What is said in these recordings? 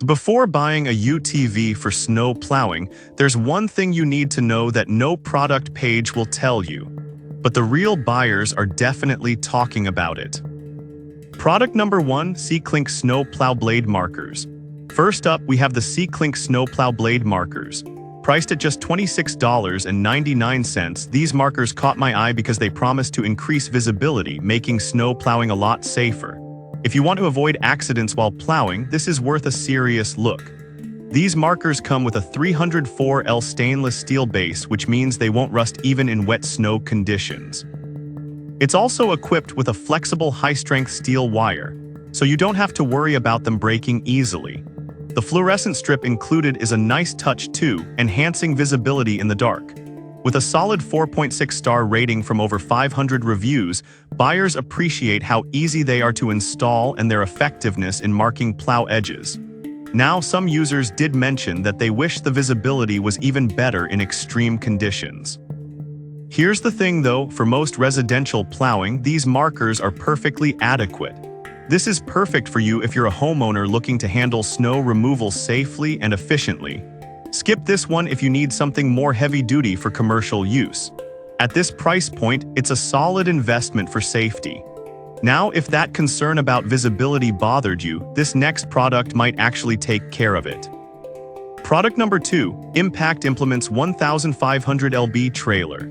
Before buying a UTV for snow plowing, there's one thing you need to know that no product page will tell you. But the real buyers are definitely talking about it. Product number 1, SeaClink Snow Plow Blade Markers. First up, we have the SeaClink Snow Plow Blade Markers. Priced at just $26.99, these markers caught my eye because they promise to increase visibility, making snow plowing a lot safer. If you want to avoid accidents while plowing, this is worth a serious look. These markers come with a 304L stainless steel base, which means they won't rust even in wet snow conditions. It's also equipped with a flexible high-strength steel wire, so you don't have to worry about them breaking easily. The fluorescent strip included is a nice touch too, enhancing visibility in the dark. With a solid 4.6-star rating from over 500 reviews, buyers appreciate how easy they are to install and their effectiveness in marking plow edges. Now, some users did mention that they wish the visibility was even better in extreme conditions. Here's the thing though, for most residential plowing, these markers are perfectly adequate. This is perfect for you if you're a homeowner looking to handle snow removal safely and efficiently. Skip this one if you need something more heavy-duty for commercial use. At this price point, it's a solid investment for safety. Now, if that concern about visibility bothered you, this next product might actually take care of it. Product number 2, Impact Implements 1500 lb Trailer.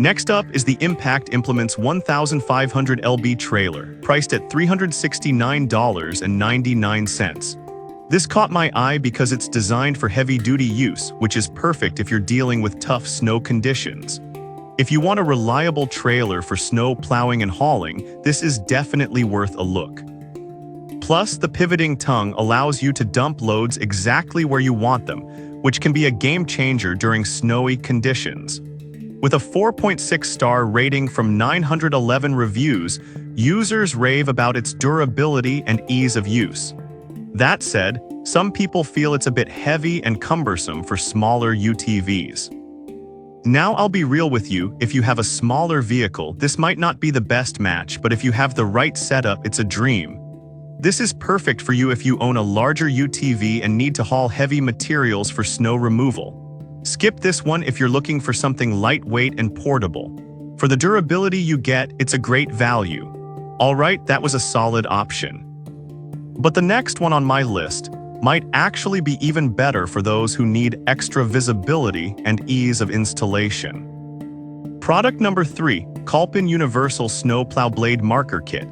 Next up is the Impact Implements 1500 lb Trailer, priced at $369.99. This caught my eye because it's designed for heavy-duty use, which is perfect if you're dealing with tough snow conditions. If you want a reliable trailer for snow plowing and hauling, this is definitely worth a look. Plus, the pivoting tongue allows you to dump loads exactly where you want them, which can be a game changer during snowy conditions. With a 4.6-star rating from 911 reviews, users rave about its durability and ease of use. That said, some people feel it's a bit heavy and cumbersome for smaller UTVs. Now I'll be real with you, if you have a smaller vehicle, this might not be the best match, but if you have the right setup, it's a dream. This is perfect for you if you own a larger UTV and need to haul heavy materials for snow removal. Skip this one if you're looking for something lightweight and portable. For the durability you get, it's a great value. Alright, that was a solid option. But the next one on my list might actually be even better for those who need extra visibility and ease of installation. Product number 3, Kolpin Universal Snowplow Blade Marker Kit.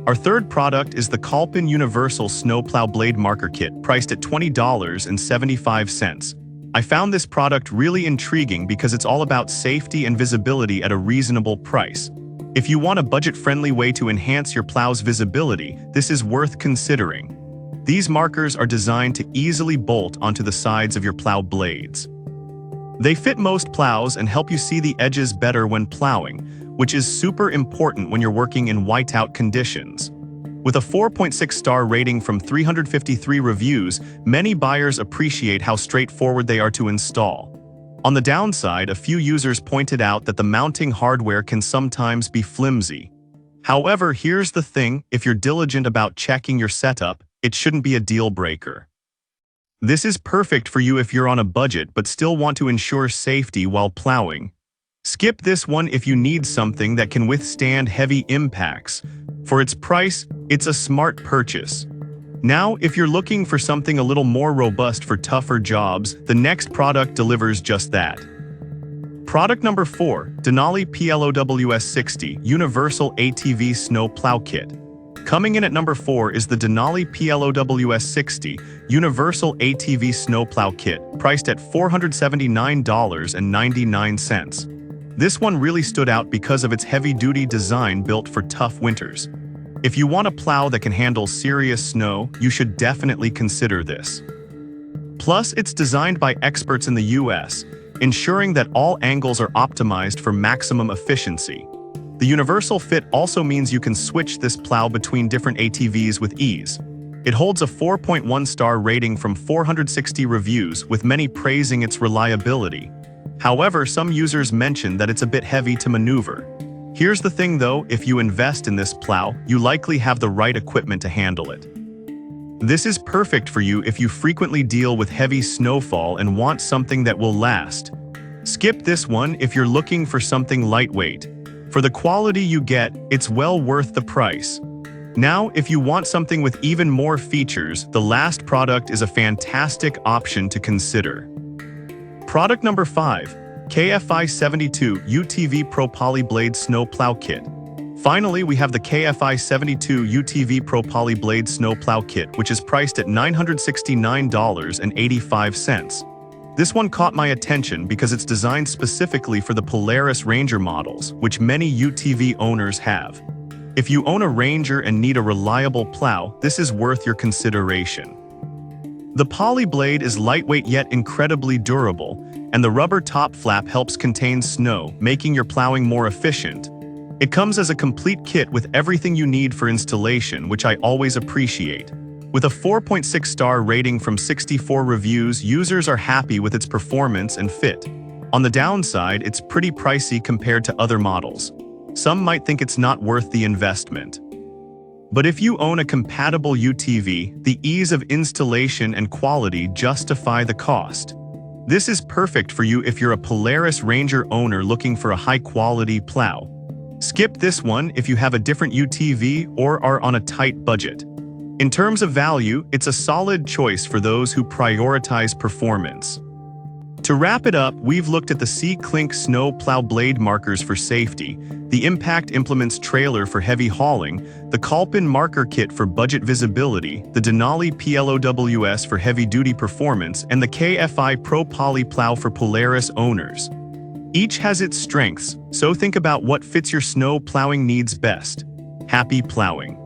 Our third product is the Kolpin Universal Snowplow Blade Marker Kit, priced at $20.75. I found this product really intriguing because it's all about safety and visibility at a reasonable price. If you want a budget-friendly way to enhance your plow's visibility, this is worth considering. These markers are designed to easily bolt onto the sides of your plow blades. They fit most plows and help you see the edges better when plowing, which is super important when you're working in whiteout conditions. With a 4.6-star rating from 353 reviews, many buyers appreciate how straightforward they are to install. On the downside, a few users pointed out that the mounting hardware can sometimes be flimsy. However, here's the thing, if you're diligent about checking your setup, it shouldn't be a deal breaker. This is perfect for you if you're on a budget but still want to ensure safety while plowing. Skip this one if you need something that can withstand heavy impacts. For its price, it's a smart purchase. Now, if you're looking for something a little more robust for tougher jobs, the next product delivers just that. Product number 4, Denali PLOWS 60 Universal ATV Snow Plow Kit. Coming in at number 4 is the Denali PLOWS 60 Universal ATV Snow Plow Kit, priced at $479.99. This one really stood out because of its heavy-duty design built for tough winters. If you want a plow that can handle serious snow, you should definitely consider this. Plus, it's designed by experts in the US, ensuring that all angles are optimized for maximum efficiency. The universal fit also means you can switch this plow between different ATVs with ease. It holds a 4.1-star rating from 460 reviews, with many praising its reliability. However, some users mention that it's a bit heavy to maneuver. Here's the thing though, if you invest in this plow, you likely have the right equipment to handle it. This is perfect for you if you frequently deal with heavy snowfall and want something that will last. Skip this one if you're looking for something lightweight. For the quality you get, it's well worth the price. Now, if you want something with even more features, the last product is a fantastic option to consider. Product number 5. KFI 72 UTV Pro Poly Blade Snow Plow Kit. Finally, we have the KFI 72 UTV Pro Poly Blade Snow Plow Kit, which is priced at $969.85. This one caught my attention because it's designed specifically for the Polaris Ranger models, which many UTV owners have. If you own a Ranger and need a reliable plow, this is worth your consideration. The poly blade is lightweight yet incredibly durable, and the rubber top flap helps contain snow, making your plowing more efficient. It comes as a complete kit with everything you need for installation, which I always appreciate. With a 4.6-star rating from 64 reviews, users are happy with its performance and fit. On the downside, it's pretty pricey compared to other models. Some might think it's not worth the investment. But if you own a compatible UTV, the ease of installation and quality justify the cost. This is perfect for you if you're a Polaris Ranger owner looking for a high-quality plow. Skip this one if you have a different UTV or are on a tight budget. In terms of value, it's a solid choice for those who prioritize performance. To wrap it up, we've looked at the C-Clink Snow Plow Blade Markers for safety, the Impact Implements Trailer for heavy hauling, the Kolpin Marker Kit for budget visibility, the Denali PLOWS for heavy-duty performance, and the KFI Pro Poly Plow for Polaris owners. Each has its strengths, so think about what fits your snow plowing needs best. Happy plowing!